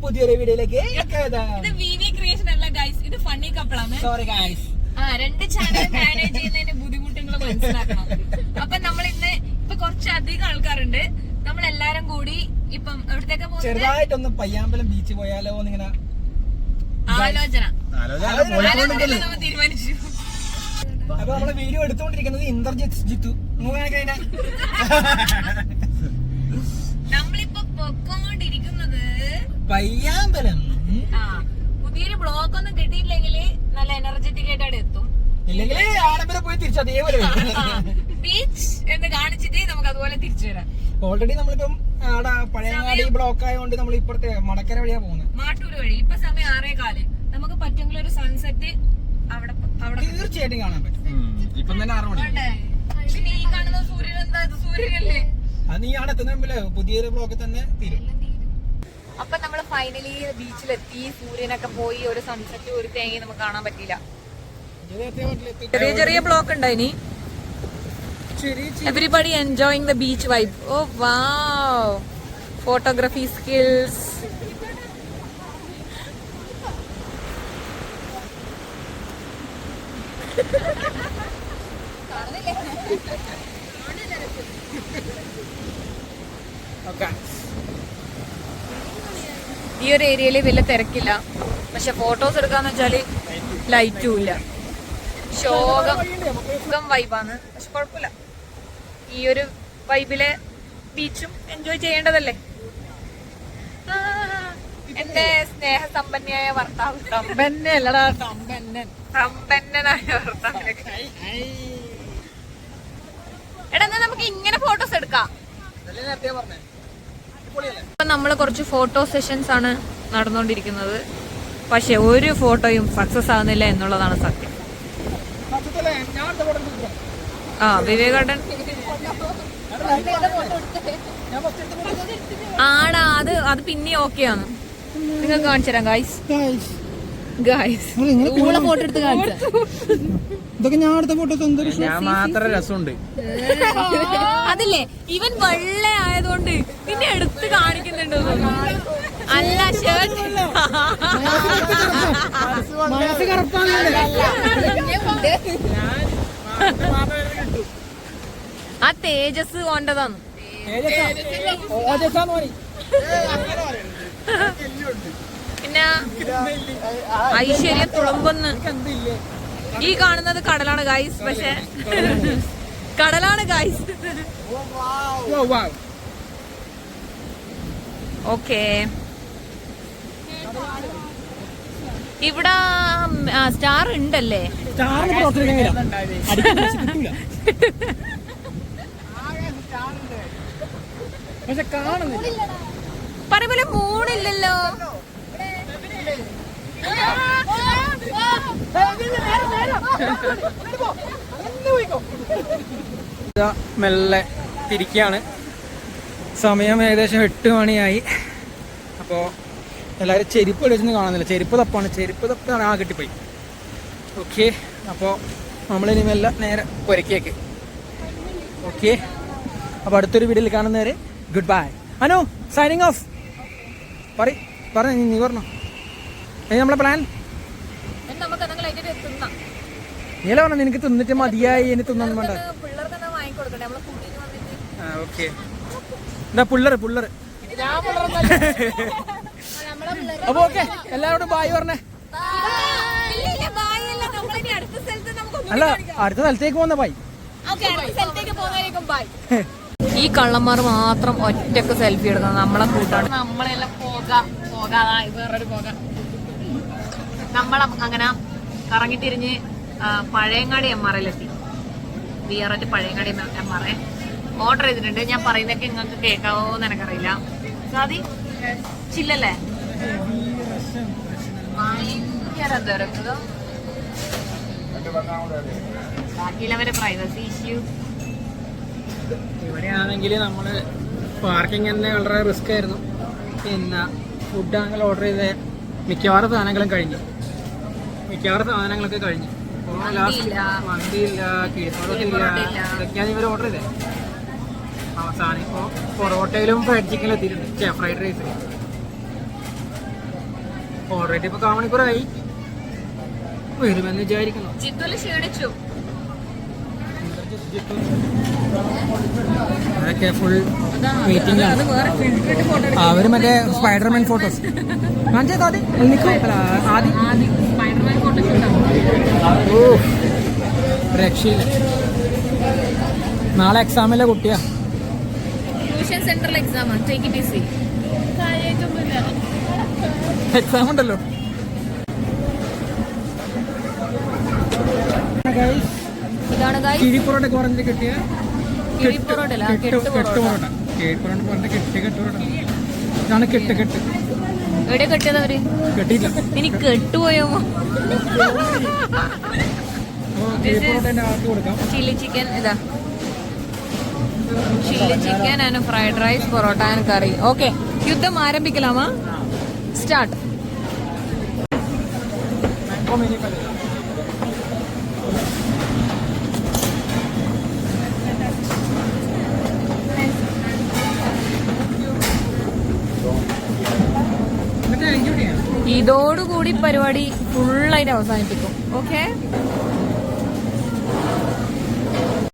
പുതിയൊരു വീഡിയോയിലേക്ക് ഇത് ഫണ്ണി കപ്പിളാണ്. Sorry guys. രണ്ട് ചാനൽ മാനേജ് ചെയ്യുന്നതിന്റെ ബുദ്ധിമുട്ടുകൾ മനസ്സിലാക്കണം. അപ്പൊ നമ്മൾ ഇന്ന് ഇപ്പൊ കുറച്ചധികം ആൾക്കാരുണ്ട്. നമ്മളെല്ലാരും കൂടി ഇപ്പം എവിടത്തേക്കാ പോകുന്നത്? ചെറുതായിട്ടൊന്ന് പയ്യാമ്പലം ബീച്ച് പോയാലോ എന്നിങ്ങനെ ആലോചന നമ്മൾ തീരുമാനിച്ചു. അപ്പൊ നമ്മള് വീഡിയോ എടുത്തുകൊണ്ടിരിക്കുന്നത് ഇന്ദ്രജിത്ത് ജിത്തു. നമ്മളിപ്പോ പൊക്കോണ്ടിരിക്കുന്നത് പയ്യാമ്പലം. പുതിയൊരു ബ്ലോക്ക് ഒന്നും കിട്ടിയില്ലെങ്കിൽ നല്ല എനർജറ്റിക് ആയിട്ട് അവിടെ എത്തും. ഇല്ലെങ്കിൽ ആലപ്പുഴ പോയി തിരിച്ചു അതേപോലെ ബീച്ച് എന്ന് കാണിച്ചിട്ട് നമുക്ക് അതുപോലെ തിരിച്ചു വരാം. ഓൾറെഡി നമ്മളിപ്പം അവിടെ പഴയങ്ങാടി ബ്ലോക്ക് ആയതുകൊണ്ട് നമ്മൾ ഇപ്പുറത്തെ മടക്കര വഴിയാ പോകുന്നത്, മാട്ടൂര് വഴി. ഇപ്പൊ സമയം 6:15. നമുക്ക് പറ്റുമെങ്കിൽ ഒരു സൺസെറ്റ് അവിടെ തീർച്ചയായിട്ടും കാണാൻ പറ്റും. ഇപ്പം തന്നെ 6 മണി. പിന്നെ ഈ കാണുന്ന സൂര്യൻ എന്താ? സൂര്യനല്ലേ? അത് നീ അവിടെ എത്തുന്ന മുമ്പില് പുതിയൊരു ബ്ലോക്കിൽ തന്നെ തീരും. അപ്പൊ നമ്മള് ഫൈനലി ബീച്ചിലെത്തി. സൂര്യനൊക്കെ പോയി. ഒരു സൺസെറ്റ് ഒരു തേങ്ങി നമുക്ക് കാണാൻ പറ്റിയില്ല. ചെറിയ ചെറിയ ബ്ലോക്ക് ഉണ്ടായിനി. Everybody enjoying the beach vibe. Oh wow, photography skills. ഈ ഒരു ഏരിയയില് വലിയ തിരക്കില്ല, പക്ഷെ ഫോട്ടോസ് എടുക്കാന്ന് വെച്ചാല് ലൈറ്റും ഇല്ല. ശോകം വൈബാണ്, പക്ഷെ കുഴപ്പമില്ല. ഈ ഒരു വൈബിലെ ബീച്ചും എൻജോയ് ചെയ്യേണ്ടതല്ലേ. എന്റെ സ്നേഹസമ്പന്നയായ ഭർത്താവ്, സമ്പന്നല്ലടാ സമ്പന്നനായ ഭർത്താവിനൊക്കെ. എടാ എന്നാ നമുക്ക് ഇങ്ങനെ ഫോട്ടോസ് എടുക്കാം. ഇപ്പൊ നമ്മള് കുറച്ച് ഫോട്ടോ സെഷൻസ് ആണ് നടന്നുകൊണ്ടിരിക്കുന്നത്. പക്ഷെ ഒരു ഫോട്ടോയും സക്സസ് ആവുന്നില്ല എന്നുള്ളതാണ് സത്യം. വിവേകാടൻ ആടാ, അത് പിന്നെ ഓക്കെയാണ്. നിങ്ങൾക്ക് കാണിച്ചു തരാം ഗായ്സ്. ഫോട്ടോ എടുത്ത് കാണിച്ചു. ഇതൊക്കെ ഞാൻ അടുത്ത ഫോട്ടോ ഞാൻ മാത്രം രസമുണ്ട്. അതില്ലേ ഇവൻ വെള്ള ആയതുകൊണ്ട് പിന്നെ എടുത്ത് കാണിക്കുന്നുണ്ട്. അല്ല ഷർട്ട് ആ തേജസ് കൊണ്ടതാണ്. പിന്നെ ഐശ്വര്യ തുളുമ്പൊന്ന്. ഈ കാണുന്നത് കടലാണ് ഗൈസ്, പക്ഷെ കടലാണ് ഗൈസ്. ഓക്കേ, ഇവിടെ സ്റ്റാർ ഉണ്ടല്ലേ? പറയുമ്പോലെ മൂണില്ലല്ലോ. മെല്ലെ തിരിക്കുകയാണ്. സമയം ഏകദേശം 8 മണിയായി. അപ്പോൾ എല്ലാവരും ചെരുപ്പ് വെച്ചൊന്നും കാണുന്നില്ല. ചെരുപ്പ് തപ്പാണ്. കിട്ടിപ്പോയി. ഓക്കെ, അപ്പോൾ നമ്മളിനി മെല്ലെ നേരെ പുരക്കിയേക്ക്. ഓക്കെ, അപ്പോൾ അടുത്തൊരു വീഡിയോയിൽ കാണുന്നവരെ good bye. Anu signing off. നീ പറഞ്ഞോ നമ്മളെ പ്ലാൻ. നീല പറഞ്ഞ നിനക്ക് തിന്നിട്ട് മതിയായി, ഇനി തിന്നൊന്നും വേണ്ട. ഓക്കെ, എന്താ പുള്ളറ് അപ്പൊ ഓക്കെ, എല്ലാവരോടും ബായ് പറഞ്ഞേ. അല്ല, അടുത്ത സ്ഥലത്തേക്ക് പോകുന്ന ബായ്. ഈ കള്ളന്മാർ മാത്രം ഒറ്റക്ക് സെൽഫി എടുക്കണം. നമ്മളെ കൂട്ടാണ്. നമ്മളെല്ലാം പോകാതെ വേറൊരു അങ്ങനെ കറങ്ങിത്തിരിഞ്ഞ് പഴയങ്ങാടി MRയിലെത്തി. വിയററ്റ് പഴയങ്ങാടി MR ഓർഡർ ചെയ്തിട്ടുണ്ട്. ഞാൻ പറയുന്നതൊക്കെ നിങ്ങൾക്ക് കേൾക്കാവോന്ന് എനിക്കറിയില്ല. സാധി ചില്ലല്ലേ? ഭയങ്കര തിരക്കും. ബാക്കിയുള്ളവരെ പ്രൈവസി ഇഷ്യൂ. ഇവിടെയാണെങ്കിൽ നമ്മള് പാർക്കിംഗ് തന്നെ വളരെ റിസ്ക് ആയിരുന്നു. പിന്നെ ഫുഡ് ആണെങ്കിൽ ഓർഡർ ചെയ്ത മിക്കവാറും സാധനങ്ങളൊക്കെ കഴിഞ്ഞു. മന്തിയില്ല, കീഴ്പ്പറോട്ടില്ല, ഇതൊക്കെയാണ് ഇവർ ഓർഡർ ചെയ്തത്. അവസാനം ഇപ്പോൾ പൊറോട്ടയിലും ഫ്രൈഡ് ചിക്കനിലും എത്തിയിട്ടുണ്ട്. ഫ്രൈഡ് റൈസ് ഓൾറെഡി ഇപ്പോൾ 1 മണിക്കൂറായി. വരുമെന്ന് വിചാരിക്കുന്നു. ജിത്തുല് ക്ഷീണിച്ചു. അതൊക്കെ ഫുൾ മീറ്റിംഗിലാണ്. അവര് മറ്റേ സ്പൈഡർമാൻ ഫോട്ടോസ് രക്ഷയില്ല. നാളെ എക്സാമിലെ കുട്ടിയാ. ട്യൂഷൻ സെന്ററിൽ എക്സാം എക്സാം ഉണ്ടല്ലോ. ഇതാണ് കിഴിപ്പൊറോട്ട പറഞ്ഞിട്ട് കിട്ടിയ കിഴിപ്പൊറോട്ട. ഇതാണ് കെട്ട്. എവിടെ കെട്ടിയത് അവര്? കെട്ടിയില്ല. ഇനി കെട്ടുപോയോ? Chilli chicken. ഇതാ chilli chicken and fried rice, parotta and curry. Okay, യുദ്ധം ആരംഭിക്കലാമാ? സ്റ്റാർട്ട്. ഇതോടുകൂടി പരിപാടി ഫുള്ളായിട്ട് അവസാനിപ്പിക്കും. ഓക്കെ.